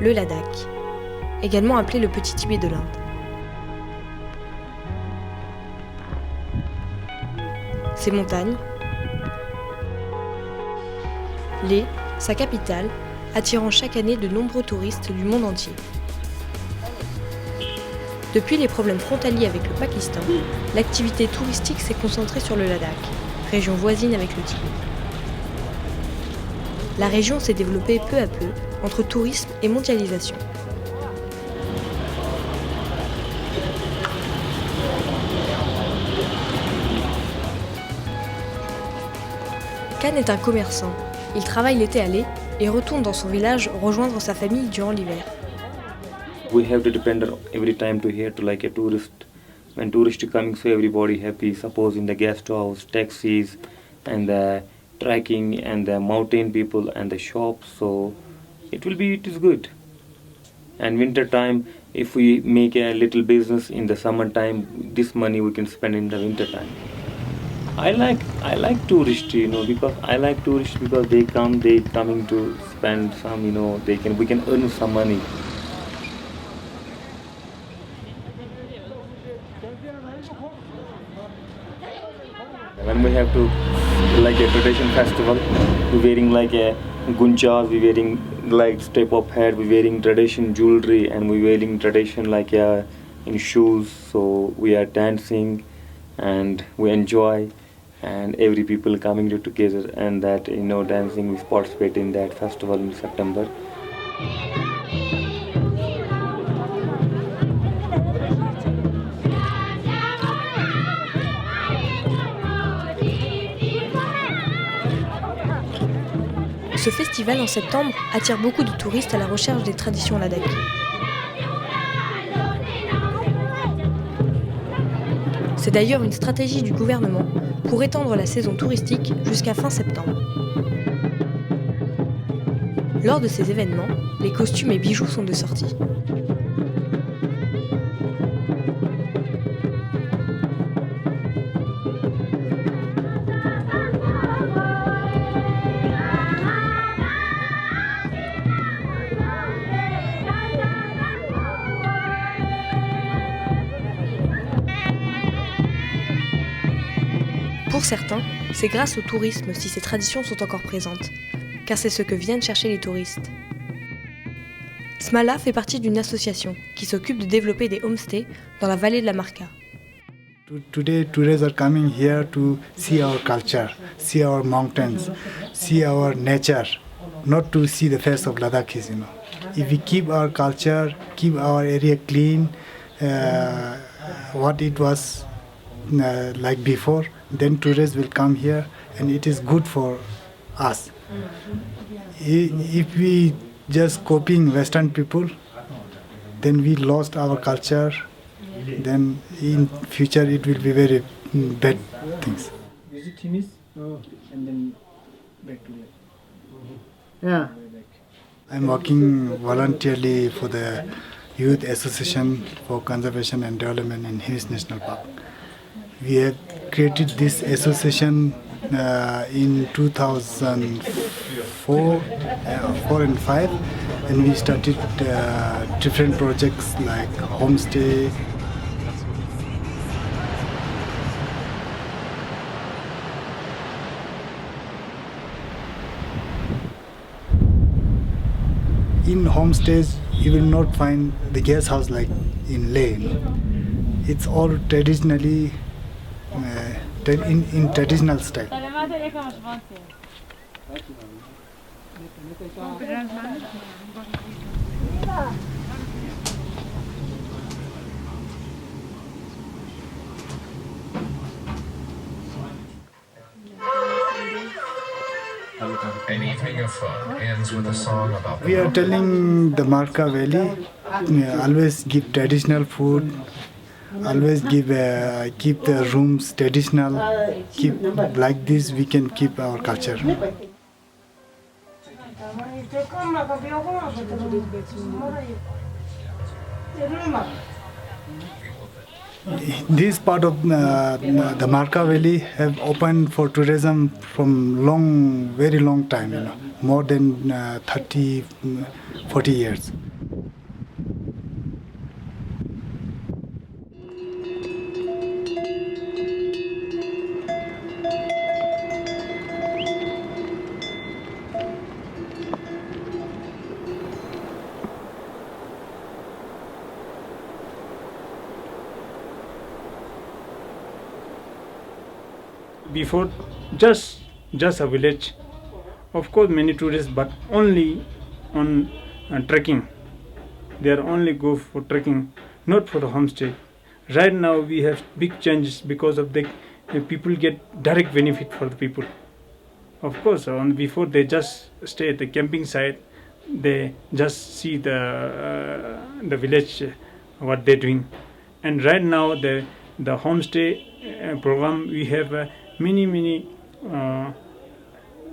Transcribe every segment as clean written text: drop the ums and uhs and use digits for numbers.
le Ladakh, également appelé le Petit Tibet de l'Inde. Ses montagnes, Leh, sa capitale, attirant chaque année de nombreux touristes du monde entier. Depuis les problèmes frontaliers avec le Pakistan, l'activité touristique s'est concentrée sur le Ladakh, région voisine avec le Tibet. La région s'est développée peu à peu entre tourisme et mondialisation. Khan est un commerçant. Il travaille l'été à Leh et retourne dans son village rejoindre sa famille durant l'hiver. We have to depend every time to here to like a tourist. When tourists are coming, so everybody happy. Suppose in the guest house, taxis, and the trekking, and the mountain people, and the shops. So it is good. And winter time, if we make a little business in the summer time, this money we can spend in the winter time. I like tourists, because I like tourists because they coming to spend some, we can earn some money. When we have to like a tradition festival, we wearing like a gunchas, we wearing like step up hat, we wearing tradition jewelry, and we wearing tradition like in shoes. So we are dancing, and we enjoy, and every people coming together, and that dancing we participate in that festival in September. Ce festival en septembre attire beaucoup de touristes à la recherche des traditions ladakhi. C'est d'ailleurs une stratégie du gouvernement pour étendre la saison touristique jusqu'à fin septembre. Lors de ces événements, les costumes et bijoux sont de sortie. Pour certains, c'est grâce au tourisme si ces traditions sont encore présentes, car c'est ce que viennent chercher les touristes. Smala fait partie d'une association qui s'occupe de développer des homestays dans la vallée de la Marca. Today, tourists are coming here to see our culture, see our mountains, see our nature, not to see the face of Ladakhis, If we keep our culture, keep our area clean, what it was like before, then tourists will come here and it is good for us. If we just copying Western people, then we lost our culture, then in future it will be very bad things. Visit Timis and then back to that. Yeah. I'm working voluntarily for the Youth Association for Conservation and Development in Himis National Park. We have created this association in 2004 and 5, and we started different projects like homestay. In homestays, you will not find the guest house like in Leh. It's all traditionally in traditional style. Anything fun ends with a song about We are telling the Marca Valley, always give traditional food, always keep the rooms traditional, keep like this we can keep our culture. This part of the Marca Valley have opened for tourism from very long time, more than 30, 40 years. before just a village. Of course, many tourists, but only on trekking. They are only go for trekking, not for the homestay. Right now, we have big changes because of the people get direct benefit for the people. Of course, before they just stay at the camping site, they just see the village, what they're doing. And right now, the homestay program, we have many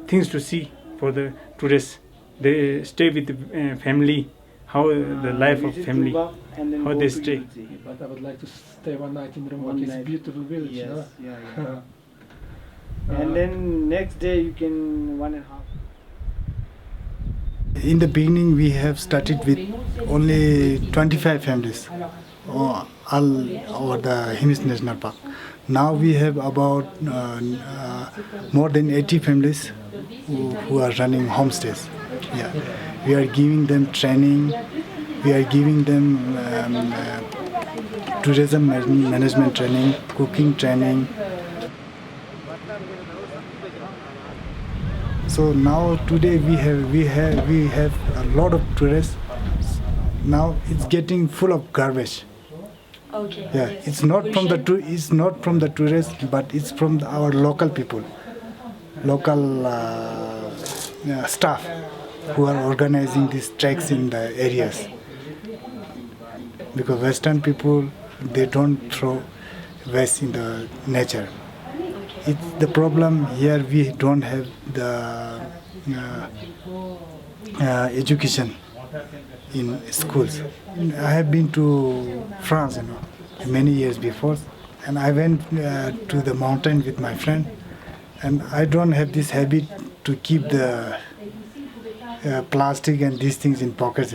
things to see for the tourists. They stay with the family, how the life of family, how they stay. But I would like to stay one night in Rumbak. It's a beautiful village. Yes, no? yeah. And then next day you can 1.5. In the beginning, we have started with only 25 families all over the Himis National Park. Now we have about more than 80 families who are running homestays. Yeah, we are giving them training. We are giving them tourism management training, cooking training. So now today we have a lot of tourists. Now it's getting full of garbage. Okay. Yeah, it's not from the tourists, but it's from our local people, local staff who are organizing these treks in the areas. Because Western people, they don't throw waste in the nature. It's the problem here. We don't have the education in schools. I have been to France, many years before, and I went to the mountain with my friend, and I don't have this habit to keep the plastic and these things in pockets.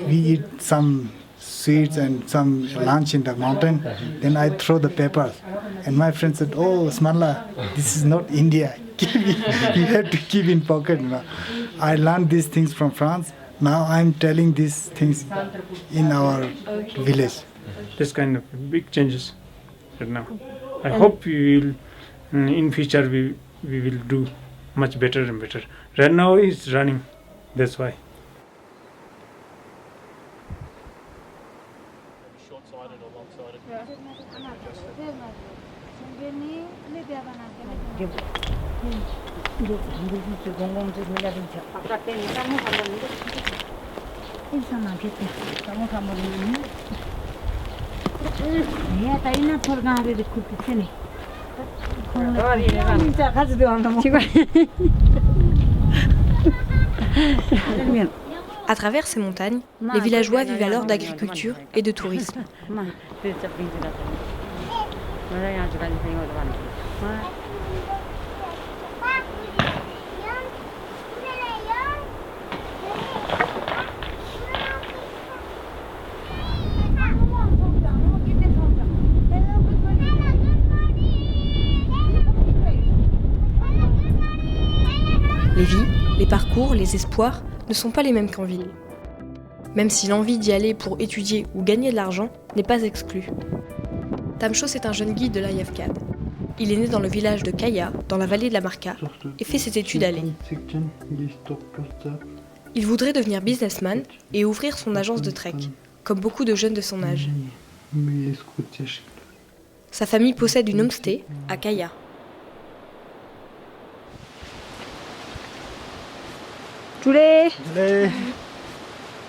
We eat some sweets and some lunch in the mountain, then I throw the papers. And my friend said, "Oh, Smalla, this is not India. You have to keep in pocket." I learned these things from France. Now I'm telling these things in our village. This kind of big changes right now. I hope we will, in future, we will do much better and better. Right now it's running, that's why. Short-sighted or long-sighted? À travers ces montagnes, les villageois vivent alors d'agriculture et de tourisme. Les vies, les parcours, les espoirs ne sont pas les mêmes qu'en ville. Même si l'envie d'y aller pour étudier ou gagner de l'argent n'est pas exclue. Tamchos est un jeune guide de l'Ayafkad. Il est né dans le village de Kaya, dans la vallée de la Marca, et fait ses études à Leh. Il voudrait devenir businessman et ouvrir son agence de trek, comme beaucoup de jeunes de son âge. Sa famille possède une homestay à Kaya. Chulé.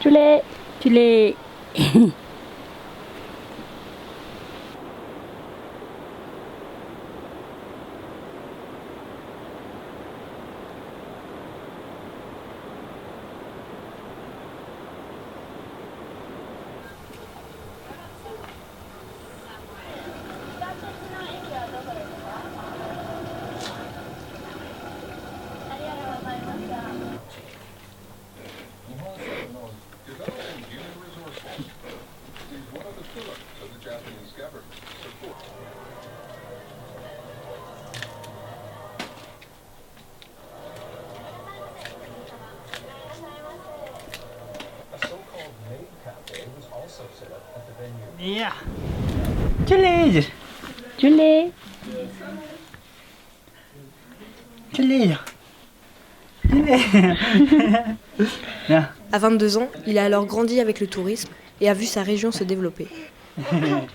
Chulé. À 22 ans, il a alors grandi avec le tourisme et a vu sa région se développer. Very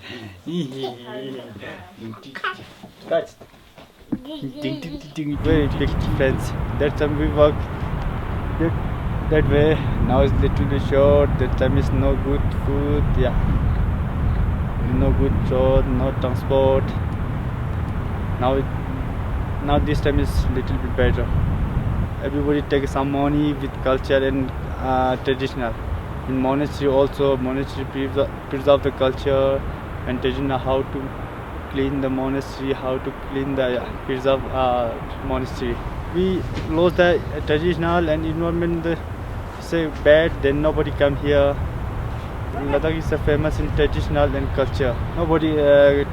big difference. That time we walk that way. Now it's little bit short. That time is no good food. Yeah, no good road, no transport. Now this time is little bit better. Everybody takes some money with culture and traditional. In monastery also, monastery preserve the culture and traditional, how to clean the monastery, how to clean the preserve monastery. We lost the traditional and environment say bad, then nobody come here. Ladakh is famous in traditional and culture. Nobody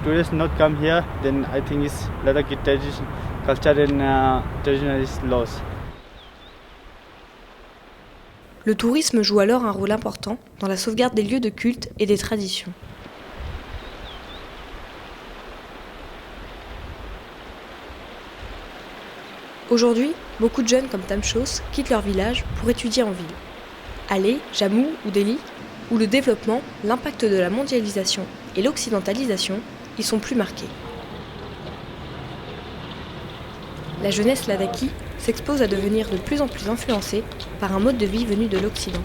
tourists not come here, then I think it's Ladakh tradition, culture and traditional is lost. Le tourisme joue alors un rôle important dans la sauvegarde des lieux de culte et des traditions. Aujourd'hui, beaucoup de jeunes comme Tamshos quittent leur village pour étudier en ville. À Leh, Jammu ou Delhi, où le développement, l'impact de la mondialisation et l'occidentalisation y sont plus marqués. La jeunesse ladakhi s'expose à devenir de plus en plus influencée par un mode de vie venu de l'Occident.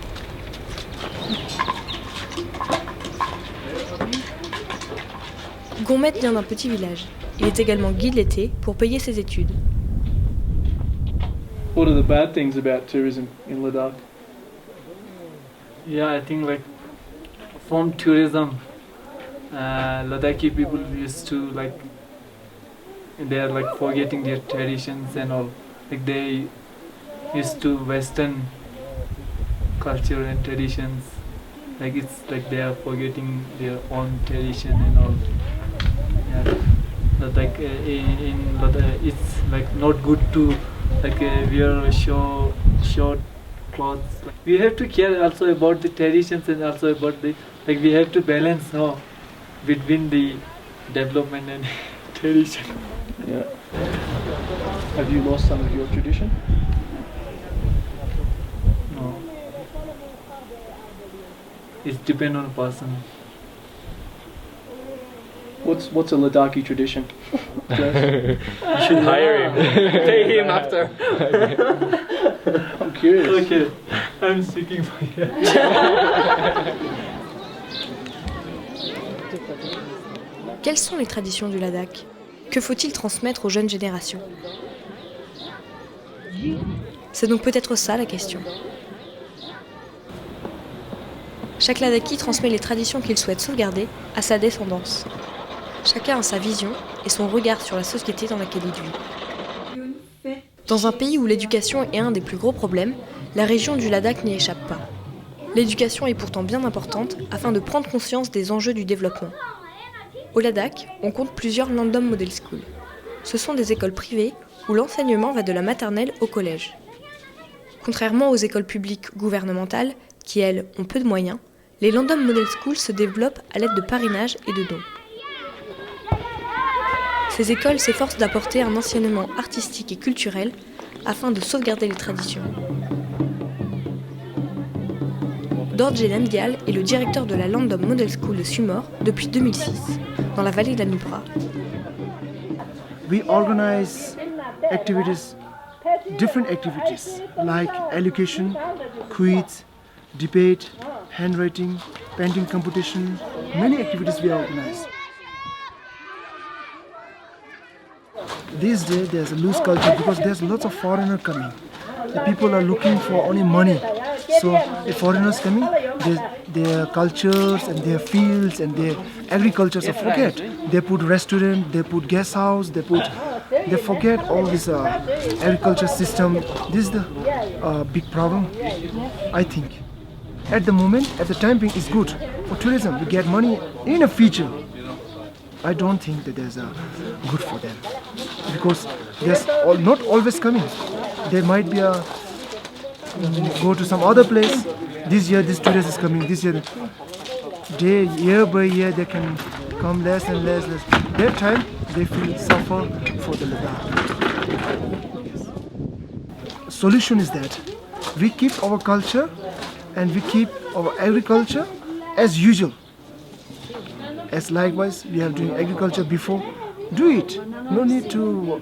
Gourmet vient d'un petit village. Il est également guide l'été pour payer ses études. What are the bad things about tourism in Ladakh? Yeah, I think like from tourism, Ladakhi people used to like they're like forgetting their traditions and all. Like they used to Western culture and traditions. Like it's like they are forgetting their own tradition and all. Yeah, but like in Ladakh, it's like not good to like wear short clothes. Like, we have to care also about the traditions and also about the like we have to balance now between the development and tradition. Yeah. Have you lost some of your tradition? No. It depends on the person. What's a Ladakhi tradition? You should hire him. Pay him after. I'm curious. Okay, I'm speaking for you. Quelles sont les traditions du Ladakh ? Que faut-il transmettre aux jeunes générations ? C'est donc peut-être ça la question. Chaque Ladakhi transmet les traditions qu'il souhaite sauvegarder à sa descendance. Chacun a sa vision et son regard sur la société dans laquelle il vit. Dans un pays où l'éducation est un des plus gros problèmes, la région du Ladakh n'y échappe pas. L'éducation est pourtant bien importante afin de prendre conscience des enjeux du développement. Au Ladakh, on compte plusieurs Landom Model School. Ce sont des écoles privées où l'enseignement va de la maternelle au collège. Contrairement aux écoles publiques gouvernementales, qui elles ont peu de moyens, les Landom Model School se développent à l'aide de parrainage et de dons. Ces écoles s'efforcent d'apporter un enseignement artistique et culturel afin de sauvegarder les traditions. Dorje Namgyal est le directeur de la Landom Model School de Sumor depuis 2006, dans la vallée de la Nubra. We organize activities, different activities like education, quiz, debate, handwriting, painting competition, many activities we organize. These days there's a loose culture because there's lots of foreigners coming. The people are looking for only money. So if foreigners coming, their cultures and their fields and their agricultures are forget. They put restaurant, they put guest house, they forget all this agriculture system. This is the big problem, I think. At the moment, at the time being, it's good for tourism. We get money in a future. I don't think that there's a good for them because there's not always coming. There might be a go to some other place. This year, this tourist is coming. This year, year by year, they can come less and less. That time, they feel suffer for the Ladakh. Yes. solution is that we keep our culture and we keep our agriculture as usual. As likewise we are doing agriculture before, do it. No need to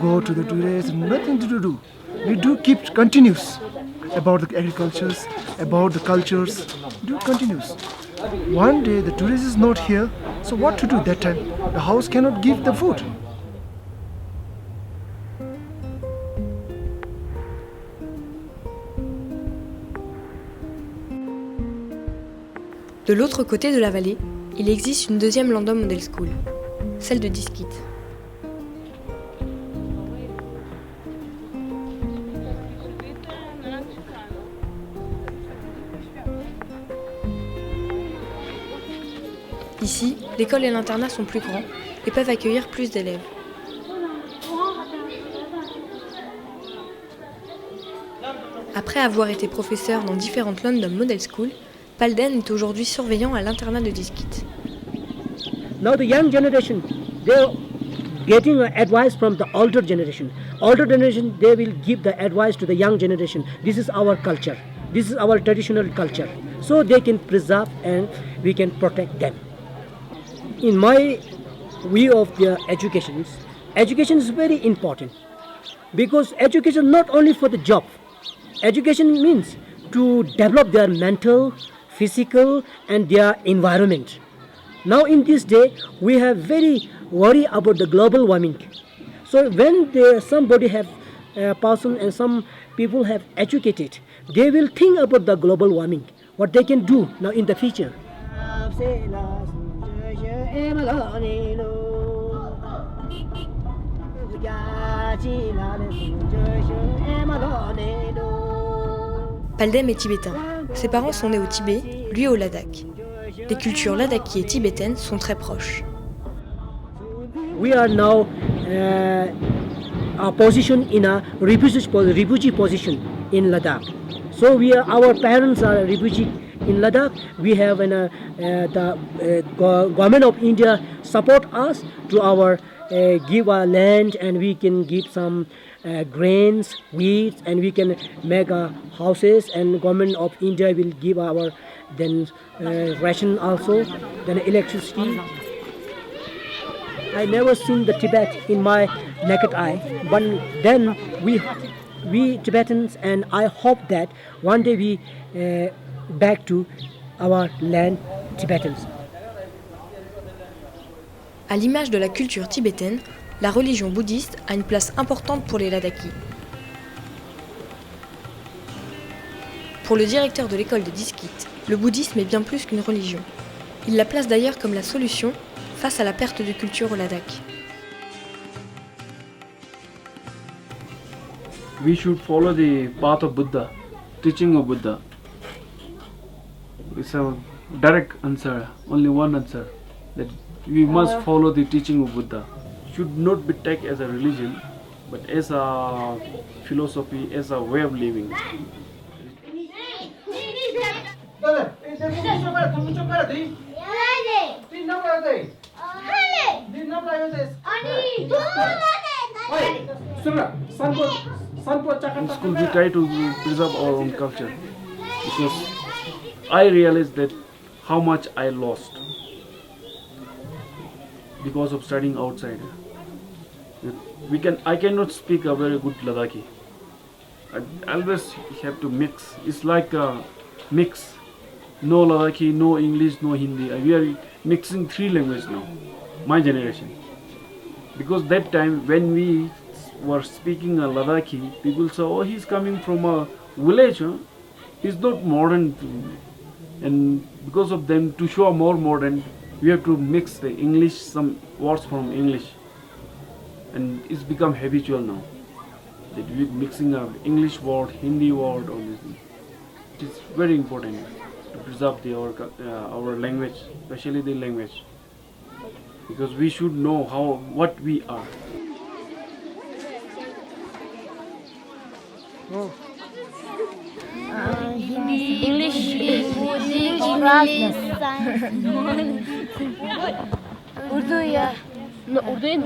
go to the tourists, nothing to do. We do keep continuous about the agricultures, about the cultures, do continuous. One day the tourist is not here, so what to do that time? The house cannot give the food. De l'autre côté de la vallée, il existe une deuxième Landom Model School, celle de Diskit. Ici, l'école et l'internat sont plus grands et peuvent accueillir plus d'élèves. Après avoir été professeur dans différentes Landom Model Schools, Palden est aujourd'hui surveillant à l'internat de Diskit. Now the young generation, they're getting advice from the older generation. Older generation, they will give the advice to the young generation. This is our culture. This is our traditional culture. So they can preserve and we can protect them. In my view of the education is very important. Because education not only for the job. Education means to develop their mental, physical and their environment. Now in this day, we have very worry about the global warming. So when somebody have a person and some people have educated, they will think about the global warming, what they can do now in the future. Paldem est tibétain. Ses parents sont nés au Tibet, lui au Ladakh. Les cultures ladakhi et tibétaines sont très proches. We are now our position in a refugee position in Ladakh. So our parents are refugee in Ladakh. We have the government of India support us to our give our land, and we can give some grains, wheat, and we can make houses, and government of India will give our then ration also, then electricity. I never seen the Tibet in my naked eye, but then we Tibetans, and I hope that one day we back to our land, Tibetans. À l'image de la culture tibétaine, la religion bouddhiste a une place importante pour les Ladakhis. Pour le directeur de l'école de Diskit, le bouddhisme est bien plus qu'une religion. Il la place d'ailleurs comme la solution face à la perte de culture au Ladakh. We should follow the path of Buddha, teaching of Buddha. It's a direct answer, only one answer, that we must follow the teaching of Buddha. Should not be taken as a religion, but as a philosophy, as a way of living. In school we try to preserve our own culture, because I realized that how much I lost because of studying outside. I cannot speak a very good Ladakhi. I always have to mix. It's like a mix. No Ladakhi, no English, no Hindi. We are mixing three languages now, my generation. Because that time when we were speaking a Ladakhi, people say, oh, he's coming from a village. Huh? He's not modern. And because of them, to show more modern, we have to mix the English, some words from English. And it's become habitual now, that we're mixing up English word, Hindi word, all these things. It's very important to preserve our language, especially the language, because we should know what we are. English, Urdu, yeah. No, Urdu,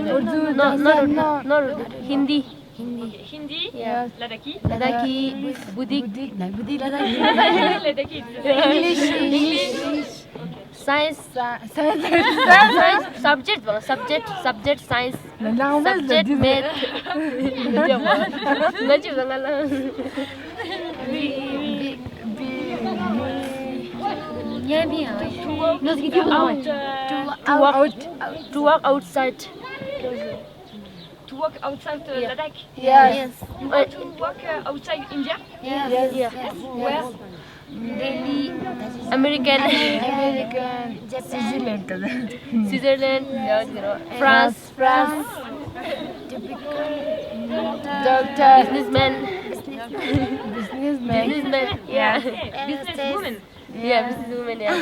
not Urdu. Hindi. Hindi, Yes. Ladakhi, Ladakhi, Buddhi, Buddhi Ladakhi. Ladakhi, English. science, Science. subject, science, Language subject, the math. Najib Zangala. Yeah, yeah. No, To walk outside. To walk outside Ladakh. Yes. You want to walk outside India? Yes. Yeah. Where? Delhi. American. Switzerland. France. Doctor. Businessman. Businessman. Yeah. Businesswoman. Yeah, businesswoman. Yeah.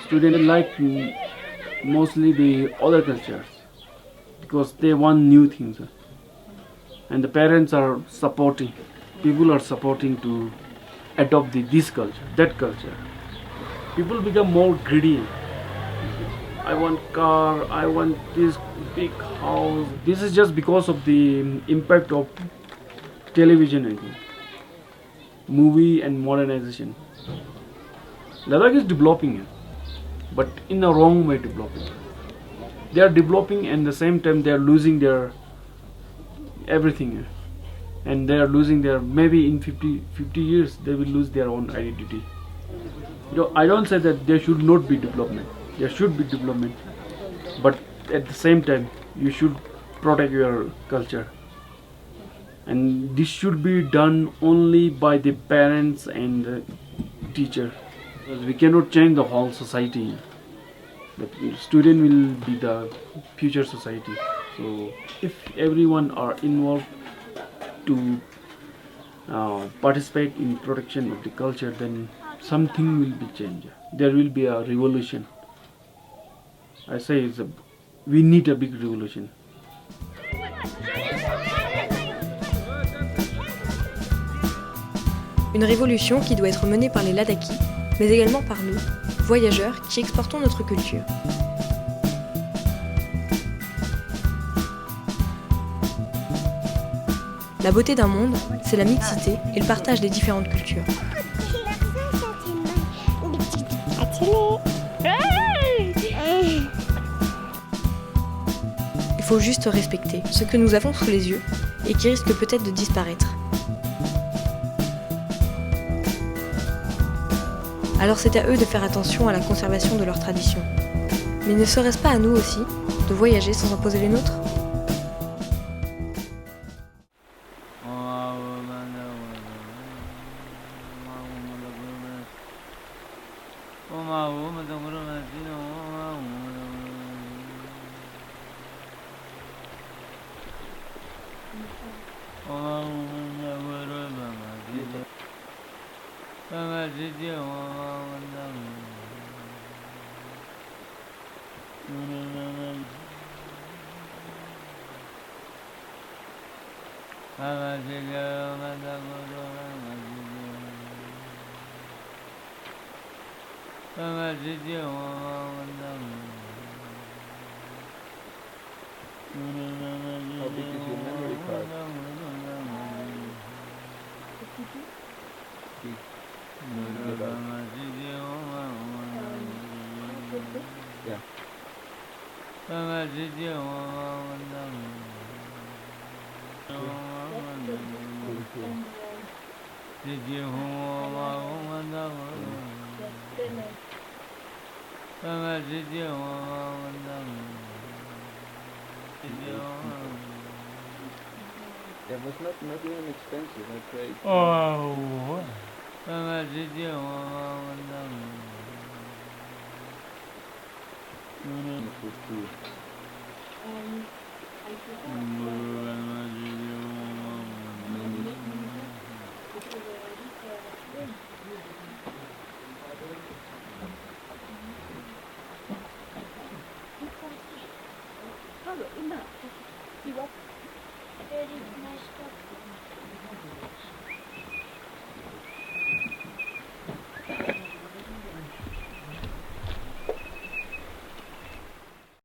Students like mostly the other cultures because they want new things, and the parents are supporting. People are supporting to adopt this culture, that culture. People become more greedy. I want car, I want this big house. This is just because of the impact of television, I think. Movie and modernization. Ladakh is developing, but in a wrong way developing. They are developing and at the same time they are losing their everything. And they are losing their, maybe in 50 years they will lose their own identity. I don't say that there should not be development. There should be development, but at the same time you should protect your culture, and this should be done only by the parents and the teacher, because we cannot change the whole society. The student will be the future society. So if everyone are involved to participate in protection of the culture, then something will be changed. There will be a revolution. I say we need a big revolution. Une révolution qui doit être menée par les Ladakhis, mais également par nous, voyageurs qui exportons notre culture. La beauté d'un monde, c'est la mixité et le partage des différentes cultures. Il faut juste respecter ce que nous avons sous les yeux et qui risque peut-être de disparaître. Alors c'est à eux de faire attention à la conservation de leurs traditions. Mais ne serait-ce pas à nous aussi de voyager sans imposer les nôtres ? How big is your memory card? Big. Yeah. That was not even expensive, I paid. Oh. It was cool.